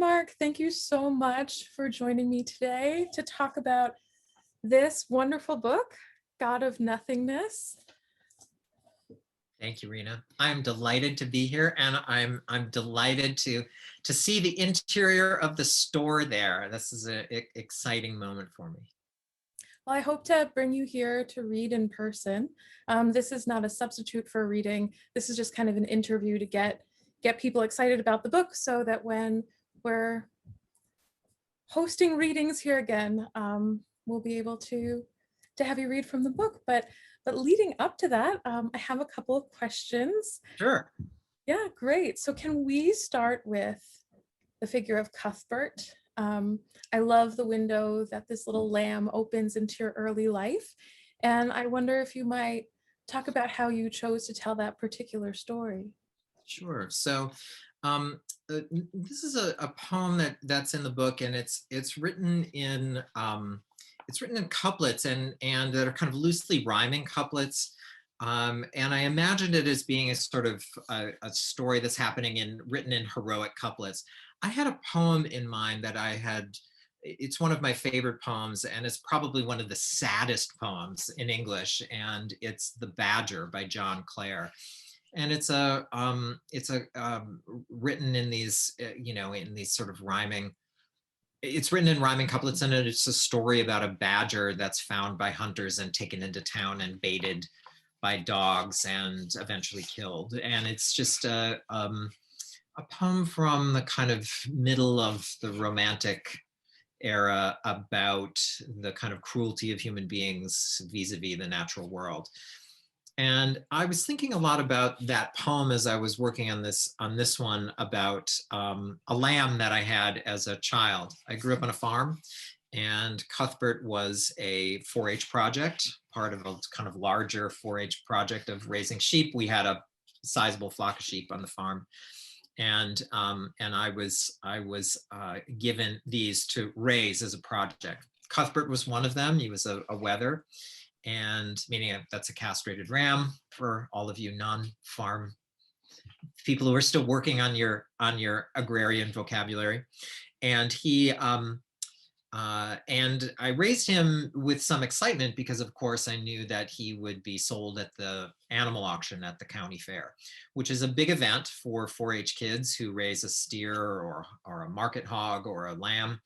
Mark. Thank you so much for joining me today to talk about this wonderful book, God of Nothingness. Thank you, Rena. I'm delighted to be here, and I'm delighted to see the interior of the store there. This is an exciting moment for me. Well, I hope to bring you here to read in person. This is not a substitute for reading. This is just kind of an interview to get people excited about the book, so that when we're hosting readings here again, we'll be able to have you read from the book. But leading up to that, I have a couple of questions. Sure. Yeah, great. So can we start with the figure of Cuthbert? I love the window that this little lamb opens into your early life. And I wonder if you might talk about how you chose to tell that particular story. Sure. So this is a poem that's in the book, and it's written in couplets and that are kind of loosely rhyming couplets. And I imagined it as being a sort of a story that's written in heroic couplets. I had a poem in mind that it's one of my favorite poems, and it's probably one of the saddest poems in English, and it's The Badger by John Clare. And it's written in these, in these sort of rhyming. It's written in rhyming couplets, and it's a story about a badger that's found by hunters and taken into town and baited by dogs and eventually killed. And it's just a poem from the kind of middle of the Romantic era about the kind of cruelty of human beings vis-a-vis the natural world. And I was thinking a lot about that poem as I was working on this one, about a lamb that I had as a child. I grew up on a farm, and Cuthbert was a 4-H project, part of a kind of larger 4-H project of raising sheep. We had a sizable flock of sheep on the farm, and I was given these to raise as a project. Cuthbert was one of them. He was a wether, and meaning that's a castrated ram for all of you non-farm people who are still working on your agrarian vocabulary. And he and I raised him with some excitement because, of course, I knew that he would be sold at the animal auction at the county fair, which is a big event for 4-H kids who raise a steer or a market hog or a lamb.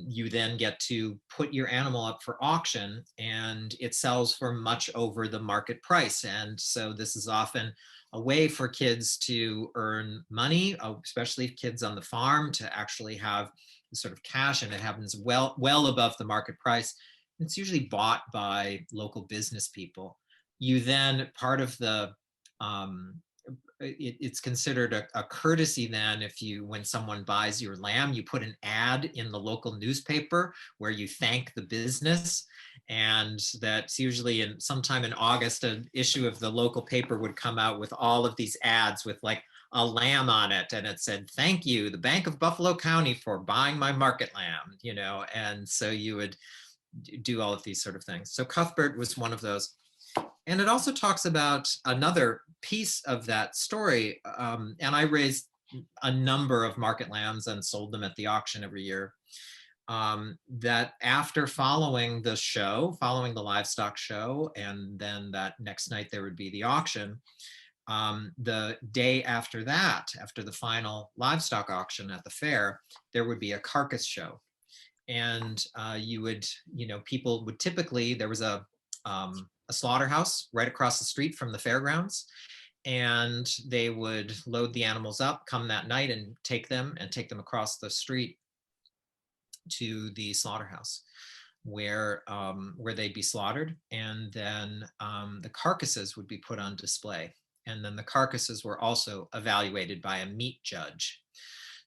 You then get to put your animal up for auction, and it sells for much over the market price. And so this is often a way for kids to earn money, especially kids on the farm, to actually have sort of cash, and it happens well above the market price. It's usually bought by local business people. You then, part of the it's considered a courtesy then, when someone buys your lamb, you put an ad in the local newspaper where you thank the business. And that's usually sometime in August, an issue of the local paper would come out with all of these ads with like a lamb on it, and it said, "Thank you, the Bank of Buffalo County, for buying my market lamb," and so you would do all of these sort of things. So Cuthbert was one of those. And it also talks about another piece of that story. And I raised a number of market lambs and sold them at the auction every year. That after following the livestock show, and then that next night there would be the auction, the day after that, after the final livestock auction at the fair, there would be a carcass show. And people would typically, there was a slaughterhouse right across the street from the fairgrounds, and they would load the animals up, come that night and take them across the street to the slaughterhouse where they'd be slaughtered. And then the carcasses would be put on display. And then the carcasses were also evaluated by a meat judge.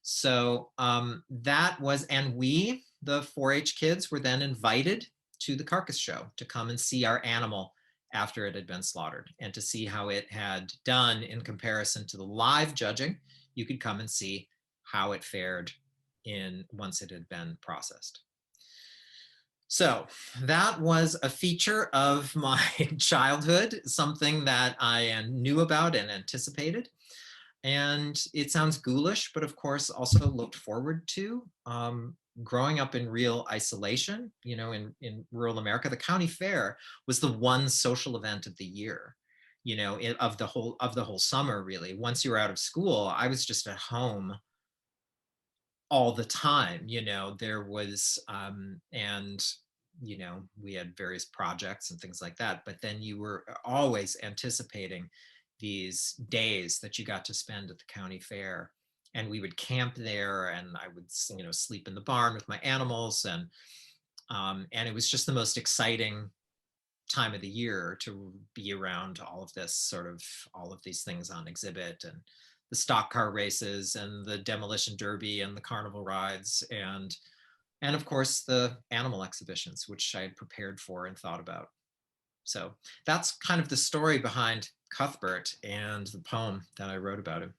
So we, the 4-H kids, were then invited to the carcass show to come and see our animal after it had been slaughtered, and to see how it had done in comparison to the live judging. You could come and see how it fared once it had been processed. So that was a feature of my childhood, something that I knew about and anticipated. And it sounds ghoulish, but of course also looked forward to. Growing up in real isolation, in rural America, the county fair was the one social event of the year, of the whole summer, really. Once you were out of school, I was just at home all the time. There was and we had various projects and things like that, but then you were always anticipating these days that you got to spend at the county fair. And we would camp there, and I would sleep in the barn with my animals, and it was just the most exciting time of the year to be around all of these things on exhibit, and the stock car races and the demolition derby and the carnival rides, and of course the animal exhibitions, which I had prepared for and thought about. So that's kind of the story behind Cuthbert and the poem that I wrote about him,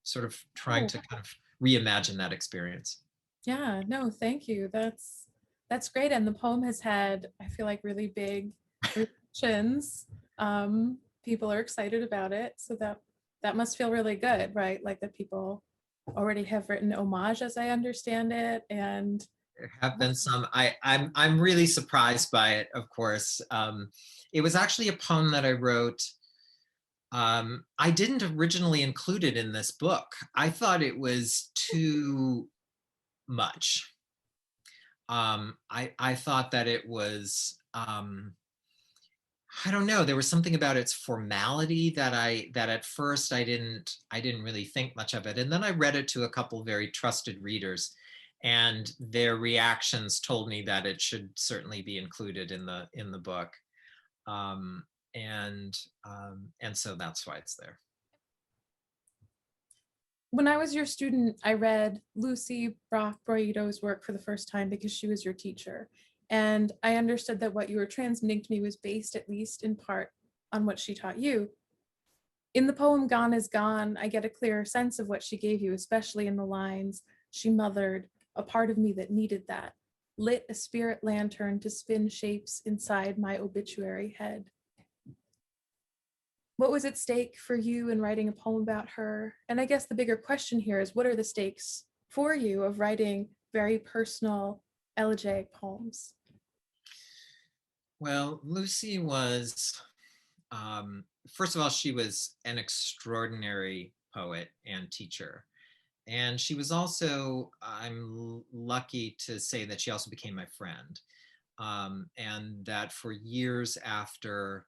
sort of trying Oh, to kind of reimagine that experience. yeah, no, thank you. That's great. And the poem has had, I feel like, really big reactions. People are excited about it. So that must feel really good, right? Like that people already have written homage, as I understand it. And There have been some. I'm really surprised by it, of course. It was actually a poem that I wrote. I didn't originally include it in this book. I thought it was too much. I thought that it was, I don't know, there was something about its formality that at first I didn't really think much of it. And then I read it to a couple very trusted readers, and their reactions told me that it should certainly be included in the book. Um, and so that's why it's there. when I was your student, I read Lucy Brock Broido's work for the first time because she was your teacher. And I understood that what you were transmitting to me was based, at least in part, on what she taught you. In the poem Gone is Gone, I get a clearer sense of what she gave you, especially in the lines, she mothered a part of me that needed that, lit a spirit lantern to spin shapes inside my obituary head. What was at stake for you in writing a poem about her? And I guess the bigger question here is, what are the stakes for you of writing very personal elegiac poems? Well, Lucy was, first of all, she was an extraordinary poet and teacher. And she was also, I'm lucky to say that she also became my friend. And that for years after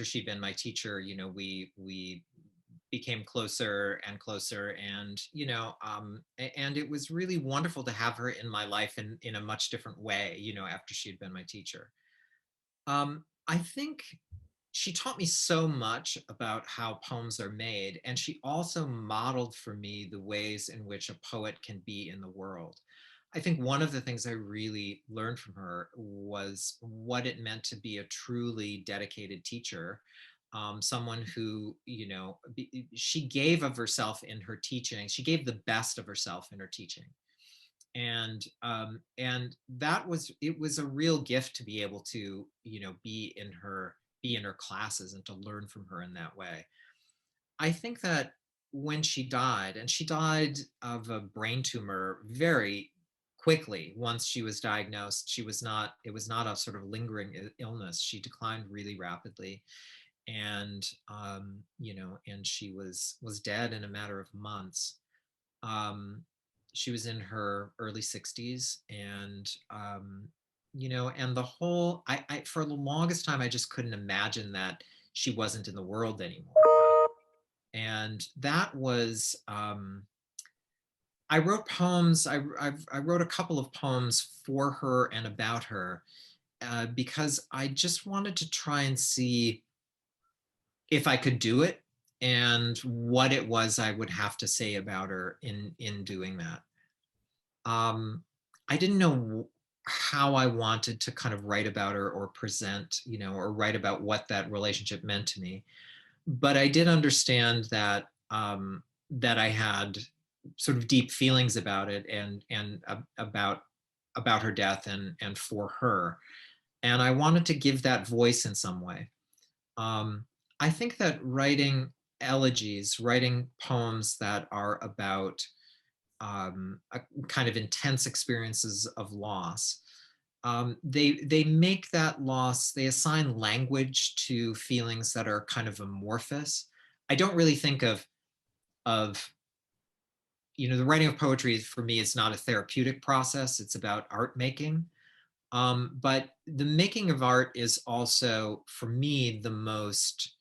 she'd been my teacher, we became closer and closer, and and it was really wonderful to have her in my life in a much different way, after she'd been my teacher. I think she taught me so much about how poems are made, and she also modeled for me the ways in which a poet can be in the world. I think one of the things I really learned from her was what it meant to be a truly dedicated teacher, someone who, she gave of herself in her teaching. She gave the best of herself in her teaching. And that was, it was a real gift to be able to, be in her classes and to learn from her in that way. I think that when she died, and she died of a brain tumor very quickly once she was diagnosed, it was not a sort of lingering illness. She declined really rapidly, and and she was dead in a matter of months. Um, she was in her early 60s, and and the whole, I for the longest time I just couldn't imagine that she wasn't in the world anymore. And that was, I wrote poems. I wrote a couple of poems for her and about her, because I just wanted to try and see if I could do it, and what it was I would have to say about her in doing that. I didn't know how I wanted to kind of write about her or present, or write about what that relationship meant to me. But I did understand that, that I had sort of deep feelings about it, and about her death, and for her. And I wanted to give that voice in some way. Um, I think that writing elegies, writing poems that are about a kind of intense experiences of loss. They make that loss, they assign language to feelings that are kind of amorphous. I don't really think of the writing of poetry for me is not a therapeutic process. It's about art making. But the making of art is also, for me, the most,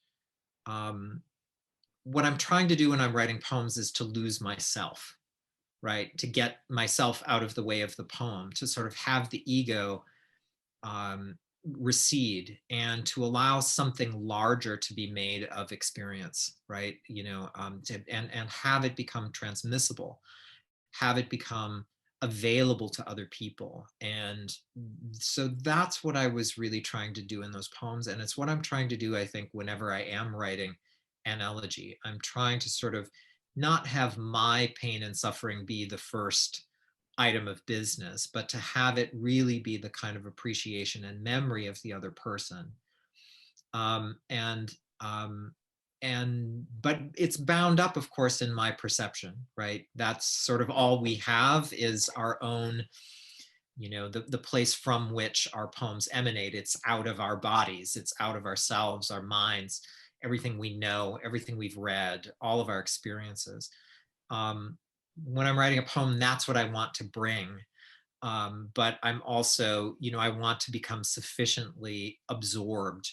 what I'm trying to do when I'm writing poems is to lose myself, right? To get myself out of the way of the poem, to sort of have the ego um, recede and to allow something larger to be made of experience, right? And have it become transmissible, have it become available to other people. And so that's what I was really trying to do in those poems. And it's what I'm trying to do, I think, whenever I am writing an elegy. I'm trying to sort of not have my pain and suffering be the first item of business, but to have it really be the kind of appreciation and memory of the other person. Um, and um, but it's bound up, of course, in my perception, right? That's sort of all we have is our own, the place from which our poems emanate. It's out of our bodies, it's out of ourselves, our minds, everything we know, everything we've read, all of our experiences. um, when I'm writing a poem, that's what I want to bring. But I'm also, I want to become sufficiently absorbed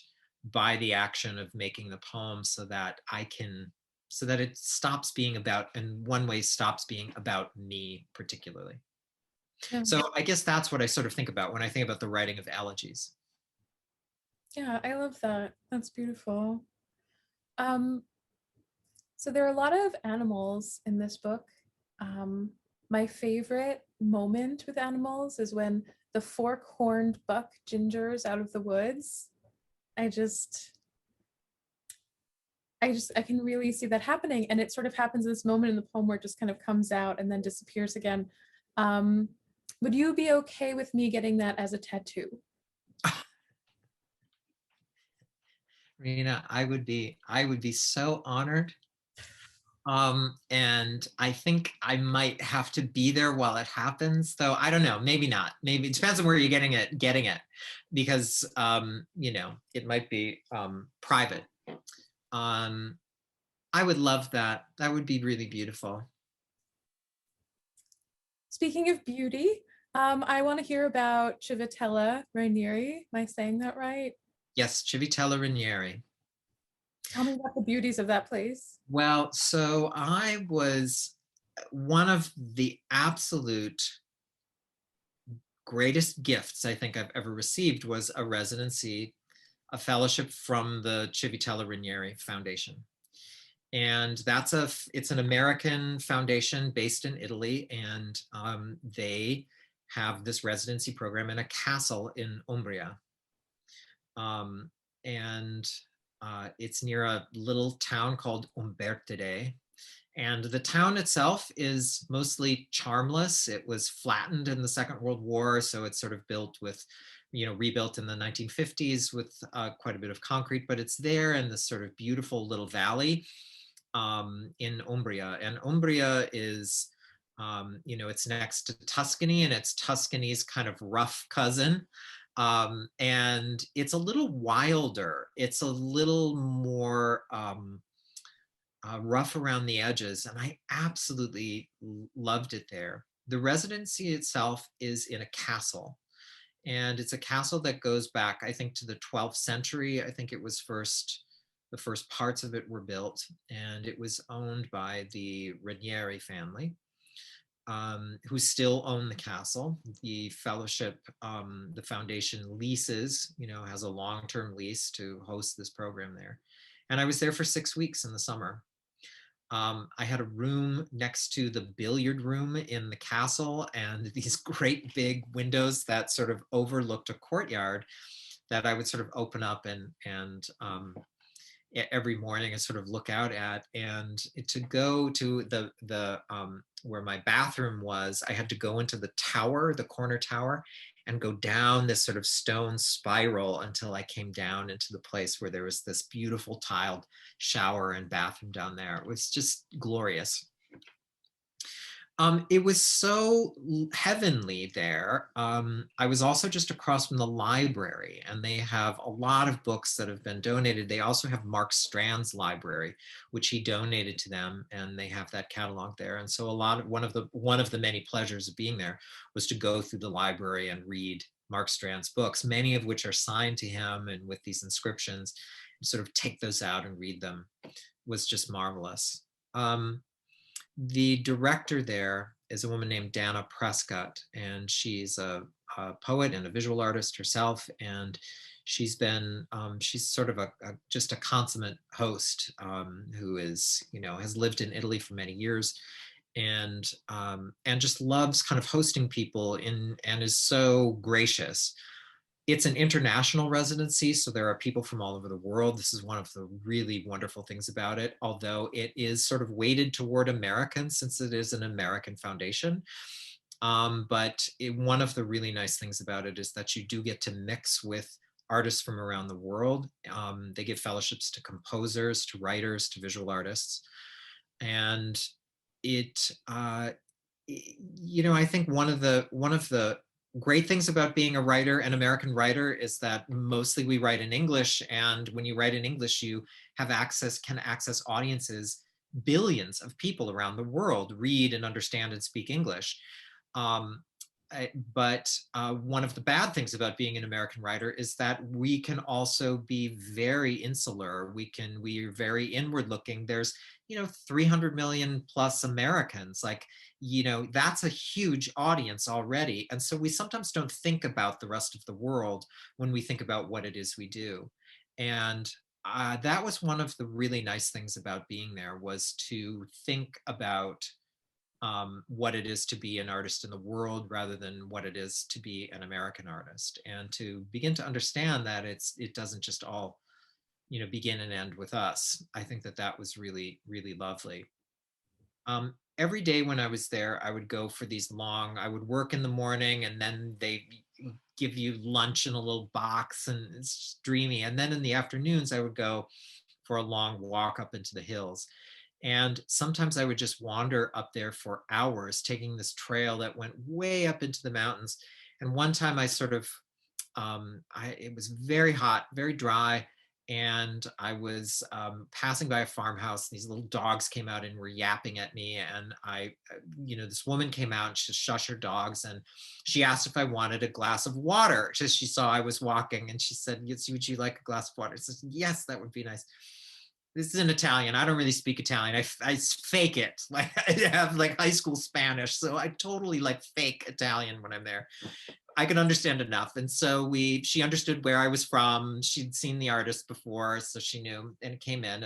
by the action of making the poem so that so that it stops being about, in one way, stops being about me particularly. Yeah. So I guess that's what I sort of think about when I think about the writing of elegies. Yeah, I love that. That's beautiful. Um, so there are a lot of animals in this book. Um, my favorite moment with animals is when the fork-horned buck gingers out of the woods. I just, I can really see that happening, and it sort of happens in this moment in the poem where it just kind of comes out and then disappears again. Um, would you be okay with me getting that as a tattoo? Rena, I would be so honored. And I think I might have to be there while it happens, though I don't know, maybe not. Maybe it depends on where you're getting it, because it might be private. Um, I would love that. That would be really beautiful. Speaking of beauty, I want to hear about Civitella Rainieri. Am I saying that right? Yes, Civitella Ranieri. Tell me about the beauties of that place. Well, so I was one of the absolute greatest gifts I think I've ever received was a residency, a fellowship from the Civitella Ranieri Foundation. And it's an American foundation based in Italy, and they have this residency program in a castle in Umbria. Um, and it's near a little town called Umbertide. And the town itself is mostly charmless. It was flattened in the Second World War, so it's sort of built with, rebuilt in the 1950s with quite a bit of concrete, but it's there in this sort of beautiful little valley in Umbria. And Umbria is, it's next to Tuscany, and it's Tuscany's kind of rough cousin. And it's a little wilder. It's a little more rough around the edges, and I absolutely loved it there. The residency itself is in a castle, and it's a castle that goes back, I think, to the 12th century. I think the first parts of it were built, and it was owned by the Ranieri family, who still own the castle. The fellowship, the foundation leases, has a long-term lease to host this program there. And I was there for 6 weeks in the summer. I had a room next to the billiard room in the castle, and these great big windows that sort of overlooked a courtyard that I would sort of open up and every morning and sort of look out at. And to go to the where my bathroom was, I had to go into the tower, the corner tower, and go down this sort of stone spiral until I came down into the place where there was this beautiful tiled shower and bathroom down there. It was just glorious. It was so heavenly there. I was also just across from the library, and they have a lot of books that have been donated. They also have Mark Strand's library, which he donated to them, and they have that catalog there. And so one of the many pleasures of being there was to go through the library and read Mark Strand's books, many of which are signed to him and with these inscriptions, and sort of take those out and read them was just marvelous. The director there is a woman named Dana Prescott, and she's a poet and a visual artist herself. And she's sort of just a consummate host, who is, has lived in Italy for many years, and just loves kind of hosting people and is so gracious. It's an international residency, so there are people from all over the world. This is one of the really wonderful things about it, although it is sort of weighted toward Americans since it is an American foundation. But one of the really nice things about it is that you do get to mix with artists from around the world. They give fellowships to composers, to writers, to visual artists. And I think one of the great things about being a writer, an American writer, is that mostly we write in English. And when you write in English, you can access audiences, billions of people around the world read and understand and speak English. But one of the bad things about being an American writer is that we can also be very insular. We are very inward looking. There's 300 million plus Americans. That's a huge audience already. And so we sometimes don't think about the rest of the world when we think about what it is we do. And that was one of the really nice things about being there, was to think about what it is to be an artist in the world rather than what it is to be an American artist, and to begin to understand that it doesn't just all begin and end with us. I think that was really, really lovely. Every day when I was there, I would go for I would work in the morning, and then they give you lunch in a little box, and it's dreamy. And then in the afternoons, I would go for a long walk up into the hills. And sometimes I would just wander up there for hours, taking this trail that went way up into the mountains. And one time I sort of, it was very hot, very dry, and I was passing by a farmhouse. These little dogs came out and were yapping at me. And this woman came out and she shushed her dogs, and she asked if I wanted a glass of water. She saw I was walking, and she said, "Would you like a glass of water?" I said, "Yes, that would be nice." This is in Italian. I don't really speak Italian. I fake it. Like, I have high school Spanish, so I totally fake Italian when I'm there. I can understand enough. And so she understood where I was from. She'd seen the artist before, so she knew. And I came in,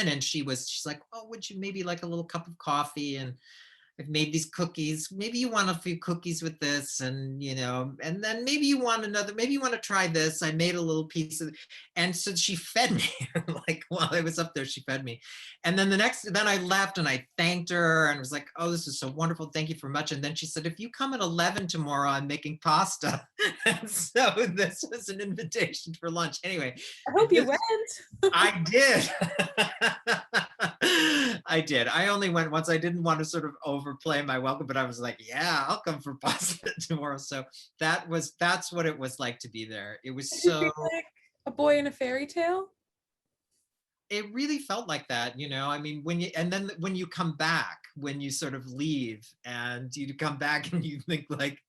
and she's like, "Oh, would you maybe like a little cup of coffee? And I've made these cookies. Maybe you want a few cookies with this, and and then maybe you want to try this. I made a little piece of," and so she fed me. While I was up there, she fed me. And then then I left, and I thanked her and was like, "Oh, this is so wonderful. Thank you very much." And then she said, "If you come at 11 tomorrow, I'm making pasta." And so this was an invitation for lunch. Anyway, I hope you went. I did. I did. I only went once. I didn't want to sort of overplay my welcome, but I was like, "Yeah, I'll come for pasta tomorrow." So that's what it was like to be there. It was Did you feel like a boy in a fairy tale? It really felt like that. I mean, then when you come back, when you sort of leave and you come back and you think like,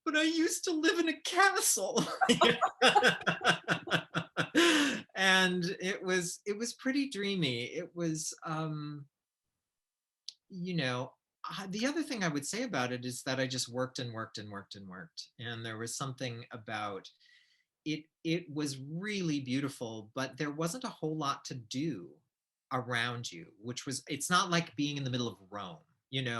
"But I used to live in a castle." And it was pretty dreamy. It was the other thing I would say about it is that I just worked and worked and worked and worked. And there was something about it. It was really beautiful, but there wasn't a whole lot to do around you, it's not like being in the middle of Rome,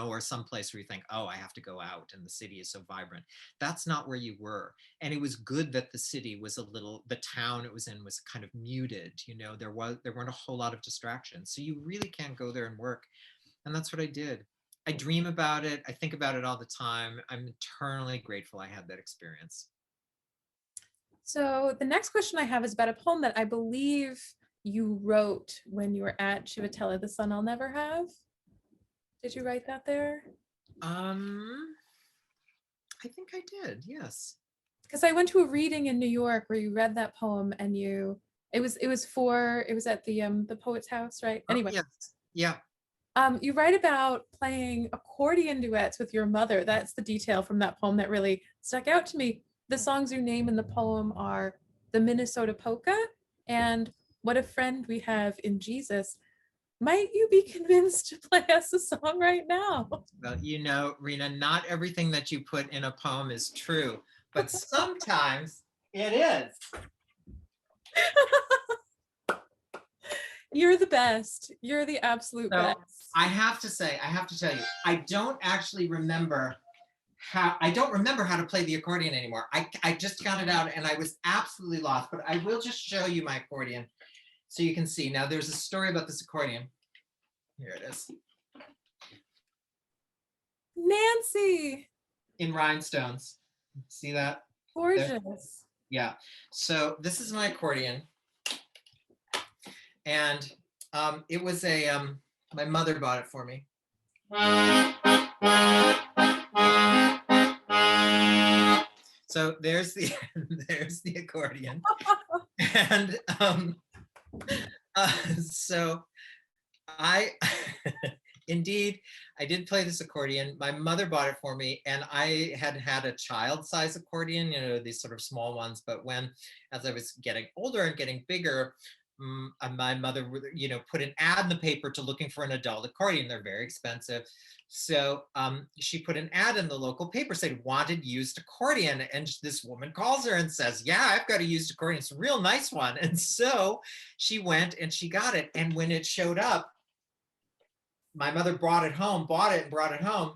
or someplace where you think, "Oh, I have to go out and the city is so vibrant." That's not where you were. And it was good that the town it was in was kind of muted. There weren't a whole lot of distractions. So you really can go there and work. And that's what I did. I dream about it. I think about it all the time. I'm eternally grateful I had that experience. So the next question I have is about a poem that I believe you wrote when you were at Civittella, The Sun I'll Never Have. Did you write that there? Um, I think I did, yes. Because I went to a reading in New York where you read that poem and it was at the Poet's House, right? Oh, Anyway, yes. Yeah. you write about playing accordion duets with your mother. That's the detail from that poem that really stuck out to me. The songs you name in the poem are the Minnesota Polka and What a Friend We Have in Jesus. Might you be convinced to play us a song right now? Well, you know, Rena, not everything that you put in a poem is true, but sometimes it is. You're the best. You're the absolute So best. I have to tell you, I don't actually remember I don't remember how to play the accordion anymore. I just got it out and I was absolutely lost, but I will just show you my accordion so you can see. Now there's a story about this accordion. Here it is. Nancy. In rhinestones. See that? Gorgeous. There. Yeah. So this is my accordion. And it was my mother bought it for me. So there's the there's the accordion. And so I indeed I did play this accordion. My mother bought it for me, and I had a child-size accordion, you know, these sort of small ones. But as I was getting older and getting bigger, my mother, you know, put an ad in the paper to looking for an adult accordion. They're very expensive. So she put an ad in the local paper, said wanted used accordion. And this woman calls her and says, yeah, I've got a used accordion. It's a real nice one. And so she went and she got it. And when it showed up, my mother bought it and brought it home.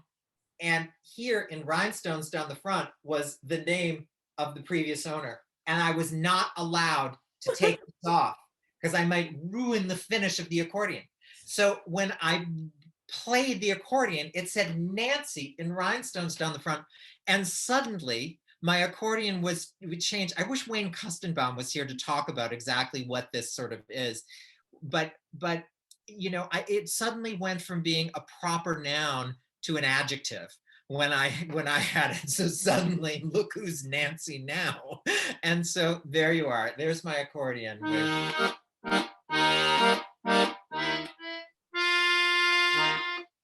And here in rhinestones down the front was the name of the previous owner. And I was not allowed to take this off because I might ruin the finish of the accordion. So when I played the accordion, it said Nancy in rhinestones down the front. And suddenly my accordion would change. I wish Wayne Kustenbaum was here to talk about exactly what this sort of is. But you know, it suddenly went from being a proper noun to an adjective when I had it. So suddenly, look who's Nancy now. And so there you are. There's my accordion.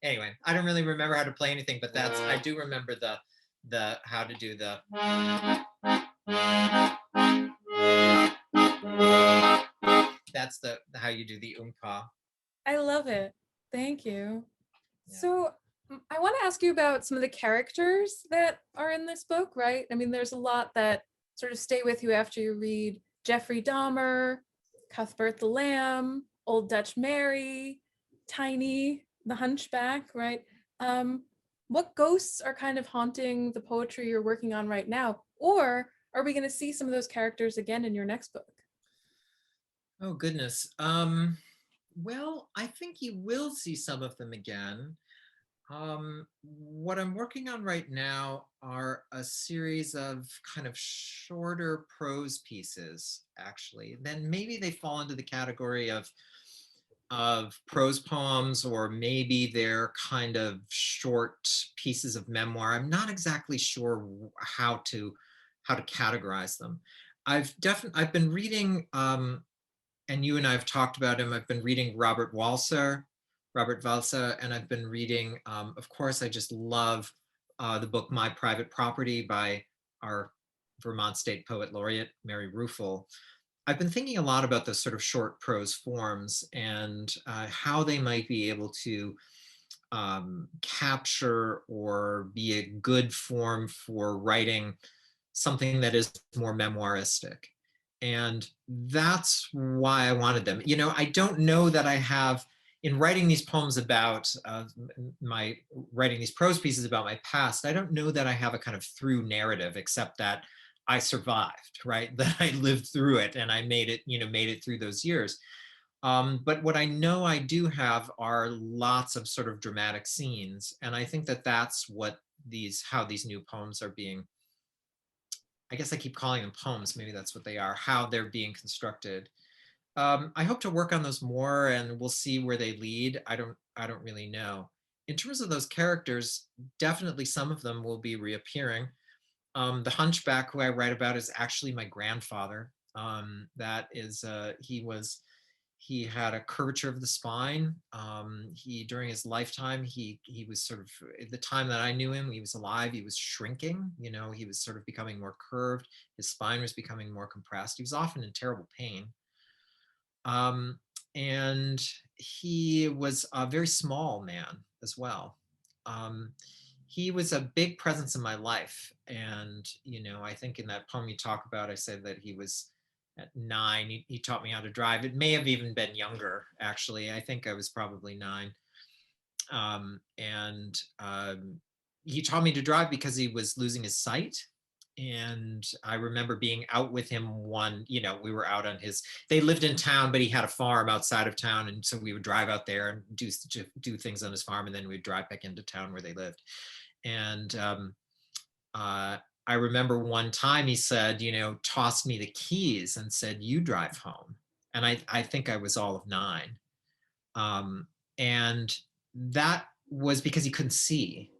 Anyway, I don't really remember how to play anything, but I do remember the how to do the. That's how you do the umpa. I love it. Thank you. Yeah. So I want to ask you about some of the characters that are in this book, right? I mean, there's a lot that sort of stay with you after you read Jeffrey Dahmer, Cuthbert the Lamb, Old Dutch Mary, Tiny, the Hunchback, right? What ghosts are kind of haunting the poetry you're working on right now? Or are we going to see some of those characters again in your next book? Oh, goodness. Well, I think you will see some of them again. What I'm working on right now are a series of kind of shorter prose pieces, actually. Then maybe they fall into the category of prose poems, or maybe they're kind of short pieces of memoir. I'm not exactly sure how to categorize them. I've been reading, and you and I have talked about him. I've been reading Robert Walser, and I've been reading, of course, I just love the book My Private Property by our Vermont State Poet Laureate, Mary Ruefle. I've been thinking a lot about those sort of short prose forms and how they might be able to capture or be a good form for writing something that is more memoiristic. And that's why I wanted them. You know, I don't know that I have, in writing these poems about writing these prose pieces about my past, I don't know that I have a kind of through narrative, except that I survived, right? That I lived through it and I made it through those years. But what I know I do have are lots of sort of dramatic scenes. And I think that that's what how these new poems are being, I guess I keep calling them poems, maybe that's what they are, how they're being constructed. I hope to work on those more, and we'll see where they lead. I don't really know. In terms of those characters, definitely some of them will be reappearing. The Hunchback, who I write about, is actually my grandfather. That is, he had a curvature of the spine. He During his lifetime, he was sort of, at the time that I knew him, he was alive. He was shrinking. You know, he was sort of becoming more curved. His spine was becoming more compressed. He was often in terrible pain. Um, and he was a very small man as well. Um, he was a big presence in my life. And, you know, I think in that poem you talk about, I said that he was at 9, he taught me how to drive. It may have even been younger, actually. I think I was probably 9. And he taught me to drive because he was losing his sight. And I remember being out with him you know, we were out on they lived in town, but he had a farm outside of town. And so we would drive out there and do things on his farm. And then we'd drive back into town where they lived. And I remember one time he said, you know, tossed me the keys and said, "You drive home." And I think I was all of 9. And that was because he couldn't see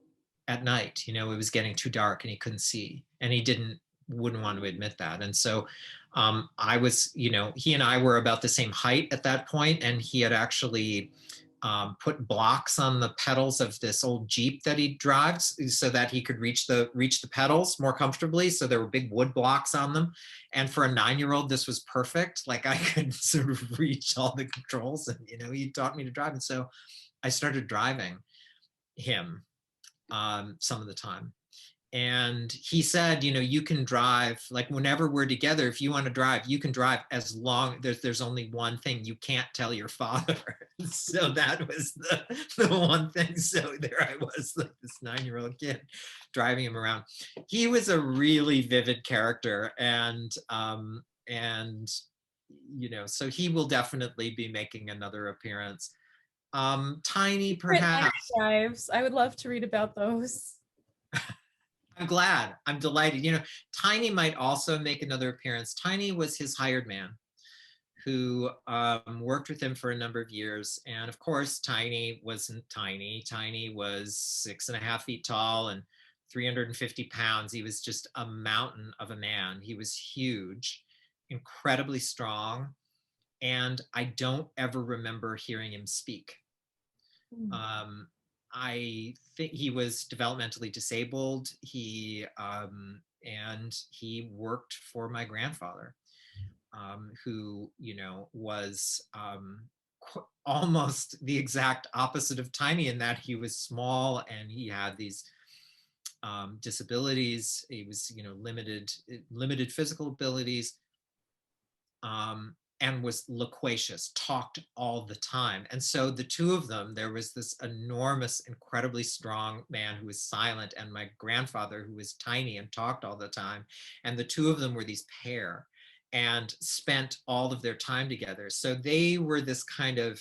at night. You know, it was getting too dark and he couldn't see, and he wouldn't want to admit that. And so I was, you know, he and I were about the same height at that point, and he had actually put blocks on the pedals of this old Jeep that he drives so that he could reach the pedals more comfortably. So there were big wood blocks on them. And for a 9-year-old, this was perfect. Like I could sort of reach all the controls, and, you know, he taught me to drive. And so I started driving him some of the time. And he said, you know, you can drive, like whenever we're together, if you want to drive, you can drive, as long there's only one thing: you can't tell your father. So that was the one thing. So there I was, like this 9-year-old kid driving him around. He was a really vivid character, and you know, so he will definitely be making another appearance. Tiny, Favorite night perhaps. drives. I would love to read about those. I'm glad. I'm delighted. You know, Tiny might also make another appearance. Tiny was his hired man who worked with him for a number of years. And of course, Tiny wasn't tiny. Tiny was 6.5 feet tall and 350 pounds. He was just a mountain of a man. He was huge, incredibly strong. And I don't ever remember hearing him speak. Mm. I think he was developmentally disabled. And he worked for my grandfather, who, you know, was almost the exact opposite of Tiny, in that he was small and he had these disabilities. He was, you know, limited physical abilities. And was loquacious, talked all the time. And so the two of them, there was this enormous, incredibly strong man who was silent, and my grandfather who was tiny and talked all the time. And the two of them were these pair and spent all of their time together. So they were this kind of,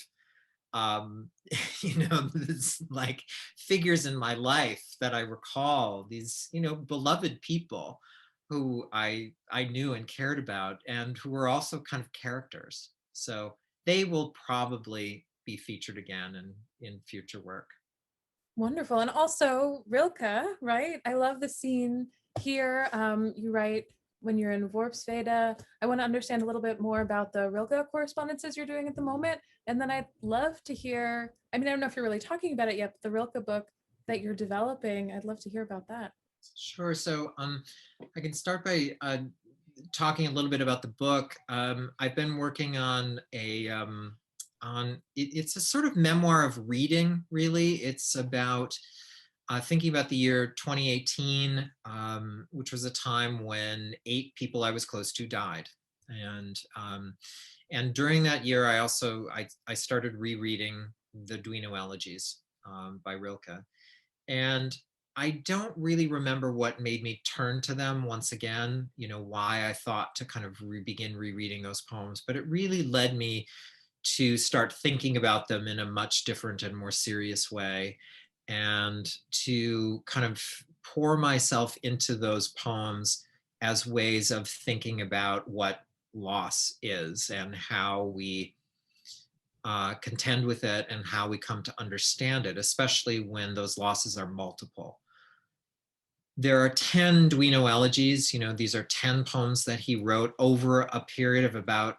you know, this like figures in my life that I recall, these, you know, beloved people who I knew and cared about, and who were also kind of characters. So they will probably be featured again in future work. Wonderful. And also Rilke, right? I love the scene here. You write, when you're in Vorpsveda. I want to understand a little bit more about the Rilke correspondences you're doing at the moment. And then I'd love to hear, I mean, I don't know if you're really talking about it yet, but the Rilke book that you're developing, I'd love to hear about that. Sure. So I can start by talking a little bit about the book. I've been working on it's a sort of memoir of reading, really. It's about thinking about the year 2018, which was a time when 8 people I was close to died. And during that year, I started rereading the Duino elegies by Rilke. And I don't really remember what made me turn to them once again, you know, why I thought to kind of begin rereading those poems, but it really led me to start thinking about them in a much different and more serious way, and to kind of pour myself into those poems as ways of thinking about what loss is and how we contend with it and how we come to understand it, especially when those losses are multiple. There are 10 Duino elegies. These are 10 poems that he wrote over a period of about,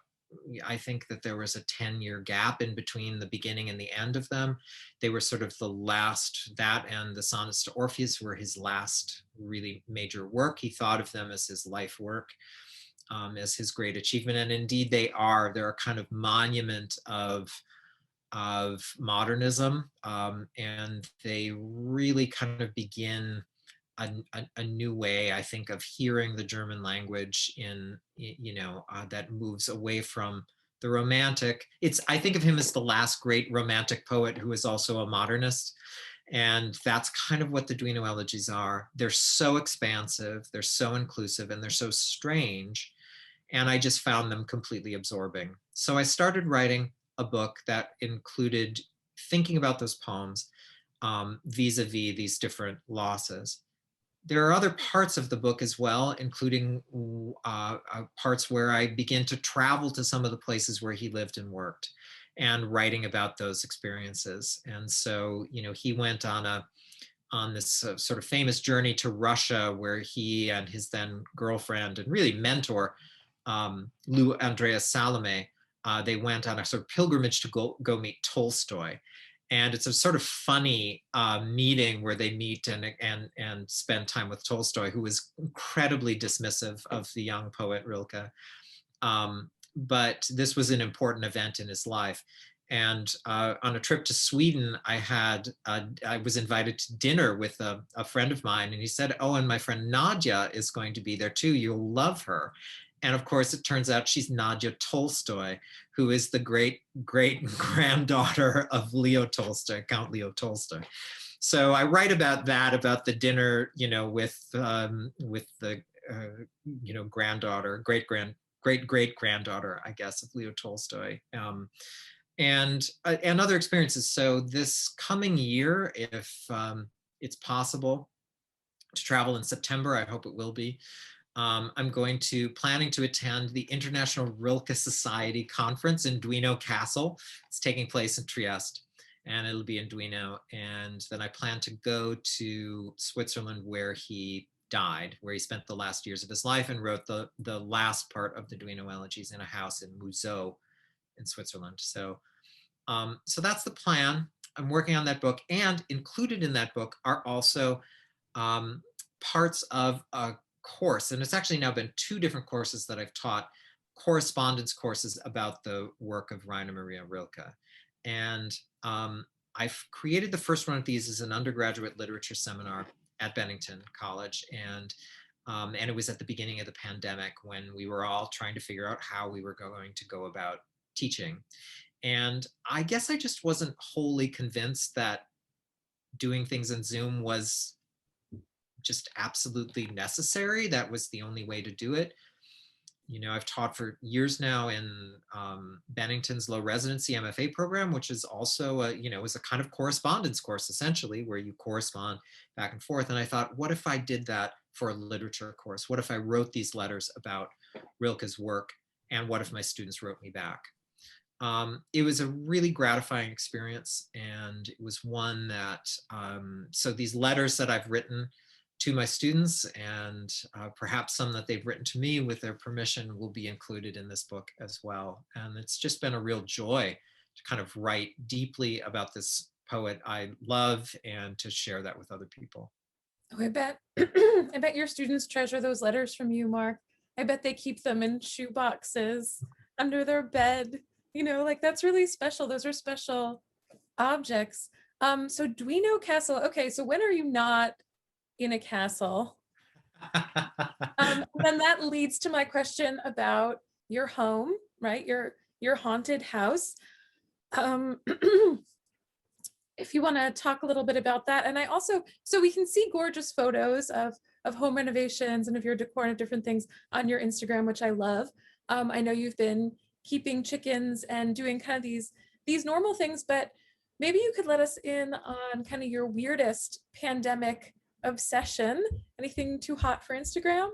I think that there was a 10-year gap in between the beginning and the end of them. They were sort of the last, that and the Sonnets to Orpheus were his last really major work. He thought of them as his life work, as his great achievement. And indeed they are. They're a kind of monument of modernism. And they really kind of begin a new way, I think, of hearing the German language that moves away from the romantic. I think of him as the last great romantic poet who is also a modernist. And that's kind of what the Duino elegies are. They're so expansive, they're so inclusive, and they're so strange. And I just found them completely absorbing. So I started writing a book that included thinking about those poems vis-a-vis these different losses. There are other parts of the book as well, including parts where I begin to travel to some of the places where he lived and worked and writing about those experiences. And so, he went on this sort of famous journey to Russia where he and his then girlfriend and really mentor, Lou Andreas Salome, they went on a sort of pilgrimage to go meet Tolstoy. And it's a sort of funny meeting where they meet and spend time with Tolstoy, who was incredibly dismissive of the young poet Rilke. But this was an important event in his life. And on a trip to Sweden, I was invited to dinner with a friend of mine, and he said, "Oh, and my friend Nadia is going to be there too. You'll love her." And of course, it turns out she's Nadia Tolstoy, who is the great granddaughter of Leo Tolstoy, Count Leo Tolstoy. So I write about that, about the dinner, with the granddaughter, great great granddaughter, I guess, of Leo Tolstoy, and other experiences. So this coming year, if it's possible to travel in September, I hope it will be. I'm planning to attend the International Rilke Society Conference in Duino Castle. It's taking place in Trieste, and it'll be in Duino. And then I plan to go to Switzerland, where he died, where he spent the last years of his life and wrote the last part of the Duino elegies in a house in Museau in Switzerland. So that's the plan. I'm working on that book, and included in that book are also parts of a course, and it's actually now been 2 different courses that I've taught, correspondence courses about the work of Rainer Maria Rilke. And I've created the first one of these as an undergraduate literature seminar at Bennington College, and it was at the beginning of the pandemic when we were all trying to figure out how we were going to go about teaching. And I guess I just wasn't wholly convinced that doing things in Zoom was just absolutely necessary. That was the only way to do it. I've taught for years now in Bennington's low residency MFA program, which is also is a kind of correspondence course, essentially, where you correspond back and forth. And I thought, what if I did that for a literature course? What if I wrote these letters about Rilke's work? And what if my students wrote me back? It was a really gratifying experience. And it was one that, so these letters that I've written to my students, and perhaps some that they've written to me with their permission, will be included in this book as well. And it's just been a real joy to kind of write deeply about this poet I love and to share that with other people. Oh, I bet I bet your students treasure those letters from you, Mark. I bet they keep them in shoe boxes under their bed. That's really special. Those are special objects. So Duino Castle. Okay, so when are you not in a castle? Then that leads to my question about your home, right? Your haunted house. If you want to talk a little bit about that. And I also, so we can see gorgeous photos of home renovations and of your decor and different things on your Instagram, which I love. I know you've been keeping chickens and doing kind of these normal things, but maybe you could let us in on kind of your weirdest pandemic obsession. Anything too hot for Instagram?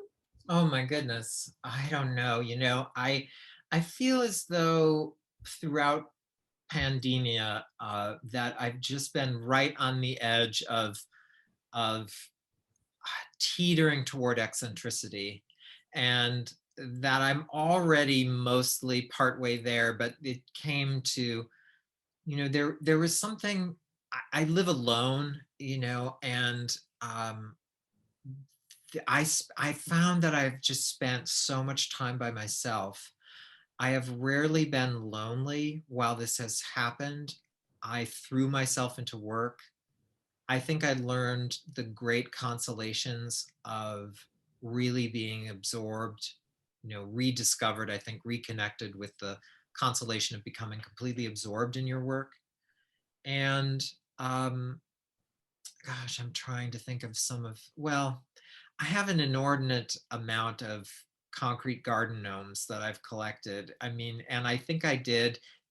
Oh my goodness. I don't know. I feel as though throughout pandemia that I've just been right on the edge of teetering toward eccentricity, and that I'm already mostly partway there, but it came to, there was something. I live alone, and I found that I've just spent so much time by myself. I have rarely been lonely while this has happened. I threw myself into work. I think I learned the great consolations of really being absorbed, rediscovered, I think, reconnected with the consolation of becoming completely absorbed in your work. And um, gosh, I'm trying to think of well, I have an inordinate amount of concrete garden gnomes that I've collected. I mean, and I think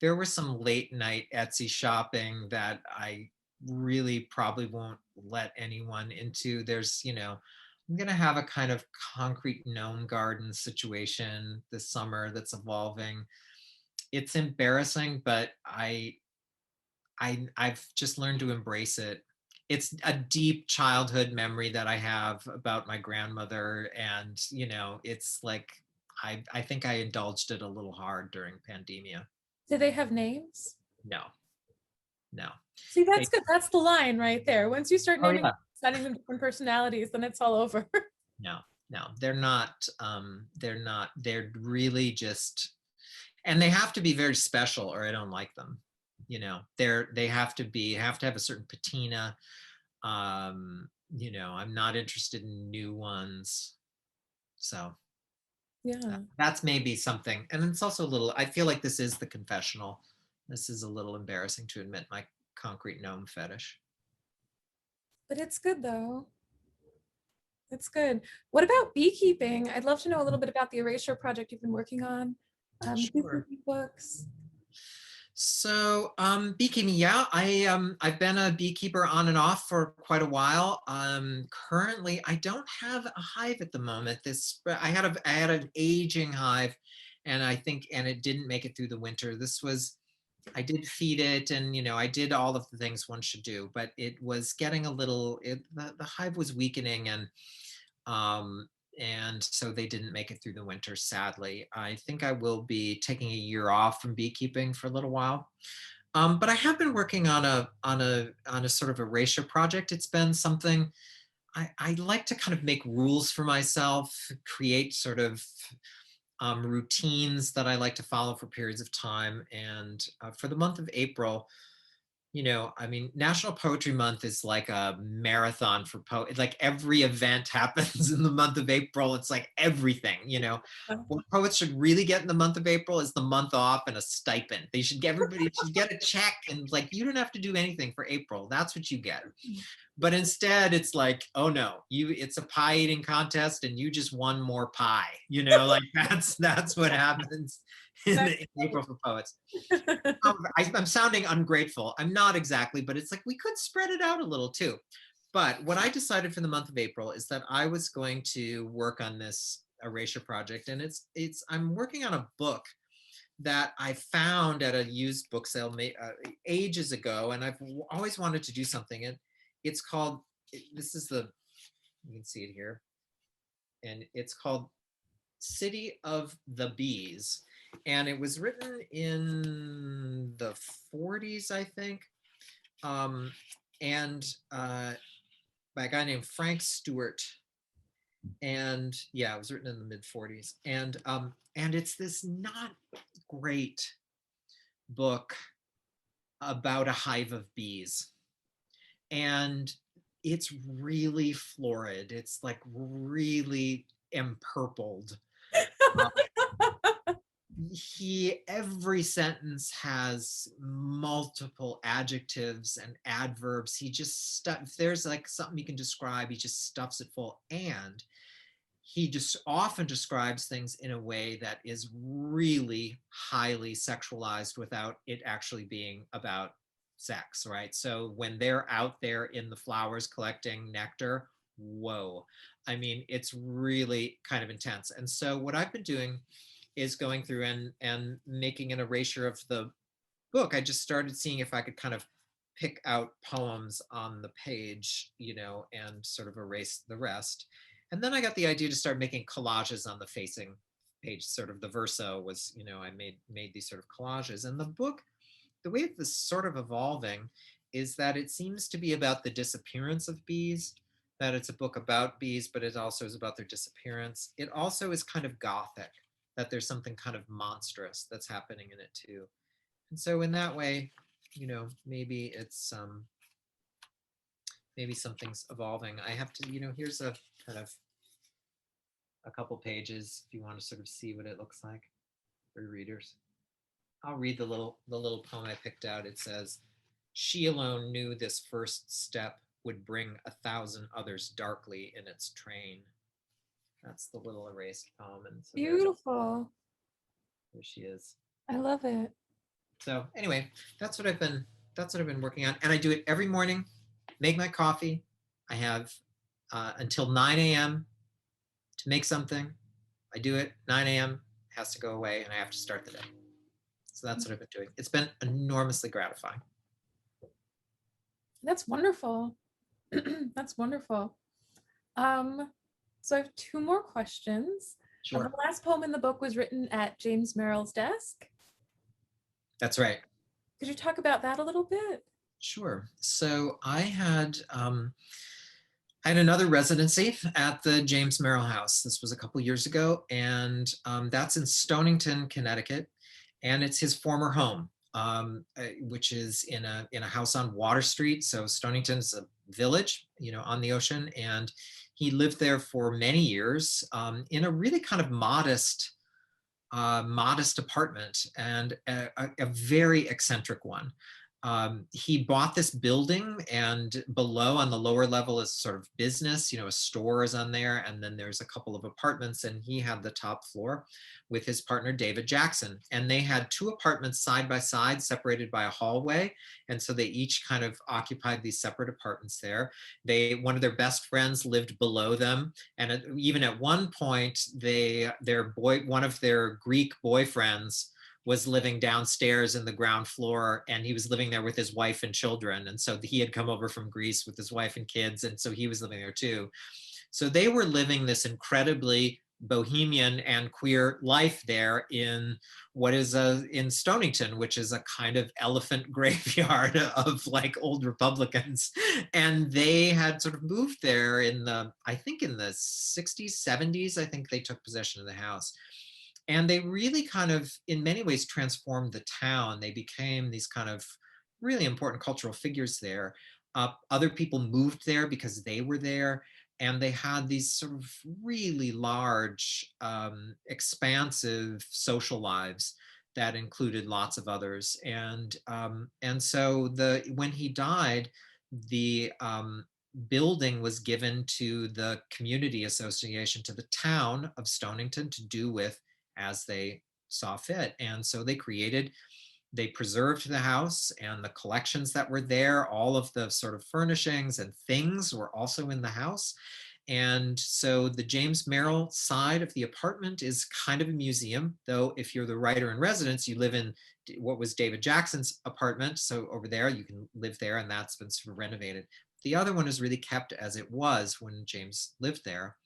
there was some late night Etsy shopping that I really probably won't let anyone into. I'm going to have a kind of concrete gnome garden situation this summer that's evolving. It's embarrassing, but I've just learned to embrace it. It's a deep childhood memory that I have about my grandmother, and it's like I think I indulged it a little hard during pandemia. Do they have names? No, no. See, They, that's good. That's the line right there. Once you start oh naming, yeah, setting them different personalities, then it's all over. no, no. They're not. They're not. They're really just, and they have to be very special, or I don't like them. They have to have a certain patina. I'm not interested in new ones. So Yeah. that's maybe something. And it's also a little, I feel like this is the confessional. This is a little embarrassing to admit my concrete gnome fetish. But it's good though. It's good. What about beekeeping? I'd love to know a little bit about the erasure project you've been working on. Sure. Beekeeping books. So beekeeping, yeah, I've been a beekeeper on and off for quite a while. Currently, I don't have a hive at the moment. I had an aging hive, and it didn't make it through the winter. I did feed it, and I did all of the things one should do, but it was getting a little. The hive was weakening, um, and so they didn't make it through the winter, sadly. I think I will be taking a year off from beekeeping for a little while. But I have been working on a sort of erasure project. It's been something I like to kind of make rules for myself, create sort of routines that I like to follow for periods of time. And for the month of April, I mean, National Poetry Month is like a marathon for poets. Like every event happens in the month of April. It's like everything. What poets should really get in the month of April is the month off and a stipend. Everybody should get a check, and like, you don't have to do anything for April. That's what you get. But instead it's like, oh no, it's a pie eating contest and you just won more pie. Like that's what happens in April for poets. I'm sounding ungrateful. I'm not exactly, but it's like we could spread it out a little too. But what I decided for the month of April is that I was going to work on this erasure project, and I'm working on a book that I found at a used book sale ages ago, and I've always wanted to do something. And it's called. This is the. You can see it here, and it's called City of the Bees, and it was written in the 40s, I think, and by a guy named Frank Stewart. And yeah, it was written in the mid 40s, and it's this not great book about a hive of bees, and it's really florid. It's like really empurpled. Every sentence has multiple adjectives and adverbs. If there's like something you can describe, he just stuffs it full. And he just often describes things in a way that is really highly sexualized without it actually being about sex, right? So when they're out there in the flowers collecting nectar, whoa. I mean, it's really kind of intense. And so what I've been doing is going through and making an erasure of the book. I just started seeing if I could kind of pick out poems on the page, and sort of erase the rest. And then I got the idea to start making collages on the facing page, sort of the verso was, I made these sort of collages. And the book, the way it's sort of evolving is that it seems to be about the disappearance of bees, that it's a book about bees, but it also is about their disappearance. It also is kind of gothic, that there's something kind of monstrous that's happening in it too. And so in that way, maybe it's maybe something's evolving. I have to, here's a kind of a couple pages if you want to sort of see what it looks like for readers. I'll read the little poem I picked out. It says, "She alone knew this first step would bring 1,000 others darkly in its train." That's the little erased poem, and so Beautiful. there she is. I love it. So anyway, that's what I've been working on, and I do it every morning. Make my coffee. I have until 9 a.m. to make something. I do it. 9 a.m. has to go away, and I have to start the day. So that's what I've been doing. It's been enormously gratifying. That's wonderful. That's wonderful. So I have two more questions. The Sure. last poem in the book was written at James Merrill's desk. That's right. Could you talk about that a little bit? Sure. So I had another residency at the James Merrill House. This was a couple years ago, and that's in Stonington, Connecticut, and it's his former home, which is in a house on Water Street. So Stonington's a village, on the ocean, and he lived there for many years in a really kind of modest apartment, and a very eccentric one. He bought this building, and below on the lower level is sort of business, a store is on there, and then there's a couple of apartments, and he had the top floor with his partner David Jackson, and they had two apartments side by side separated by a hallway, and so they each kind of occupied these separate apartments there. One of their best friends lived below them, and even at one point one of their Greek boyfriends was living downstairs in the ground floor, and he was living there with his wife and children. And so he had come over from Greece with his wife and kids, and so he was living there too. So they were living this incredibly bohemian and queer life there in what is in Stonington, which is a kind of elephant graveyard of like old Republicans. And they had sort of moved there I think in the 60s, 70s, I think they took possession of the house. And they really kind of, in many ways, transformed the town. They became these kind of really important cultural figures there. Other people moved there because they were there. And they had these sort of really large, expansive social lives that included lots of others. And so when he died, the building was given to the community association, to the town of Stonington, to do with as they saw fit. And so they preserved the house, and the collections that were there, all of the sort of furnishings and things were also in the house. And so the James Merrill side of the apartment is kind of a museum, though if you're the writer in residence, you live in what was David Jackson's apartment. So over there, you can live there, and that's been sort of renovated. The other one is really kept as it was when James lived there.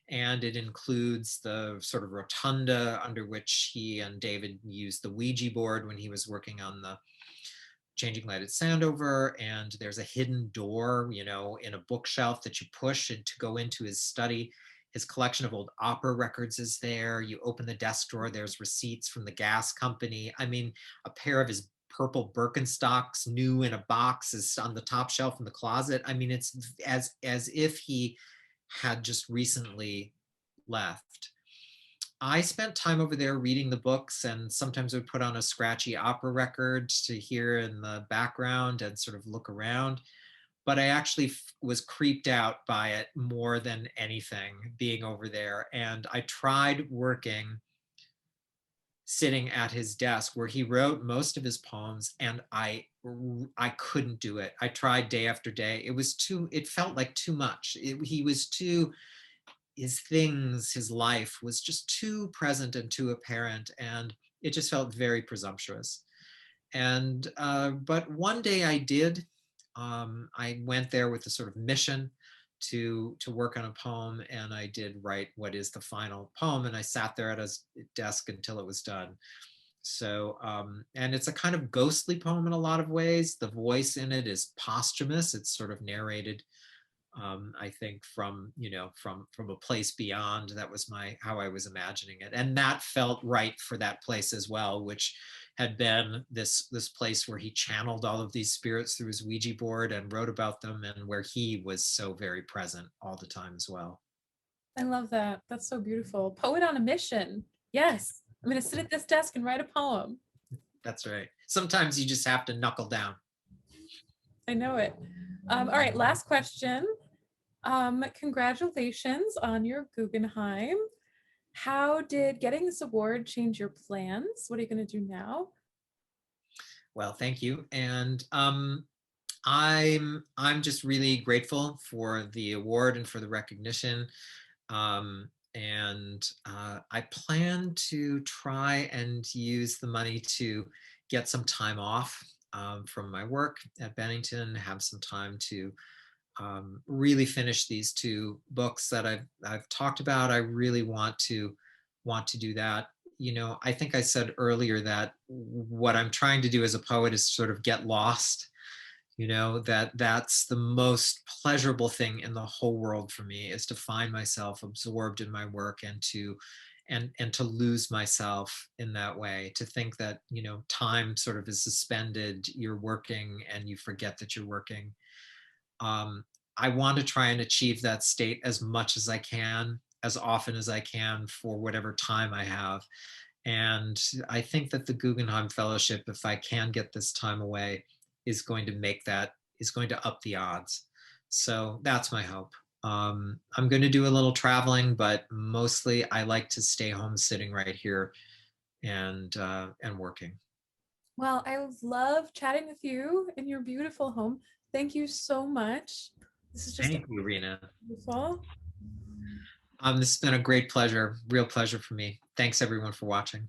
And it includes the sort of rotunda under which he and David used the Ouija board when he was working on the Changing Light at Sandover. And there's a hidden door, in a bookshelf that you push to go into his study. His collection of old opera records is there. You open the desk drawer, there's receipts from the gas company. I mean, a pair of his purple Birkenstocks, new in a box, is on the top shelf in the closet. I mean, it's as if he had just recently left. I spent time over there reading the books, and sometimes would put on a scratchy opera record to hear in the background and sort of look around. but I actually was creeped out by it more than anything, being over there. And I tried working sitting at his desk where he wrote most of his poems, and I couldn't do it. I tried day after day. It felt like too much. He was too, his things, his life was just too present and too apparent, and it just felt very presumptuous. And but one day I did. I went there with a sort of mission to work on a poem, and I did write what is the final poem, and I sat there at his desk until it was done. So, and it's a kind of ghostly poem in a lot of ways. The voice in it is posthumous. It's sort of narrated, I think, from, you know, from a place beyond. That was how I was imagining it, and that felt right for that place as well, which had been this place where he channeled all of these spirits through his Ouija board and wrote about them, and where he was so very present all the time as well. I love that. That's so beautiful. Poet on a mission. Yes. I'm going to sit at this desk and write a poem. That's right. Sometimes you just have to knuckle down. I know it. All right, last question. Congratulations on your Guggenheim. How did getting this award change your plans? What are you going to do now? Well, thank you. And I'm just really grateful for the award and for the recognition. And I plan to try and use the money to get some time off from my work at Bennington, have some time to really finish these two books that I've talked about. I really want to do that. You know, I think I said earlier that what I'm trying to do as a poet is sort of get lost. You know, that's the most pleasurable thing in the whole world for me, is to find myself absorbed in my work, and to lose myself in that way, to think that, you know, time sort of is suspended, you're working and you forget that you're working. I want to try and achieve that state as much as I can, as often as I can, for whatever time I have. And I think that the Guggenheim Fellowship, if I can get this time away, is going to up the odds. So that's my hope. I'm going to do a little traveling, but mostly I like to stay home sitting right here and working. Well, I love chatting with you in your beautiful home. Thank you so much. This is just Thank you, Rena. beautiful. This has been a great pleasure, real pleasure for me. Thanks everyone for watching.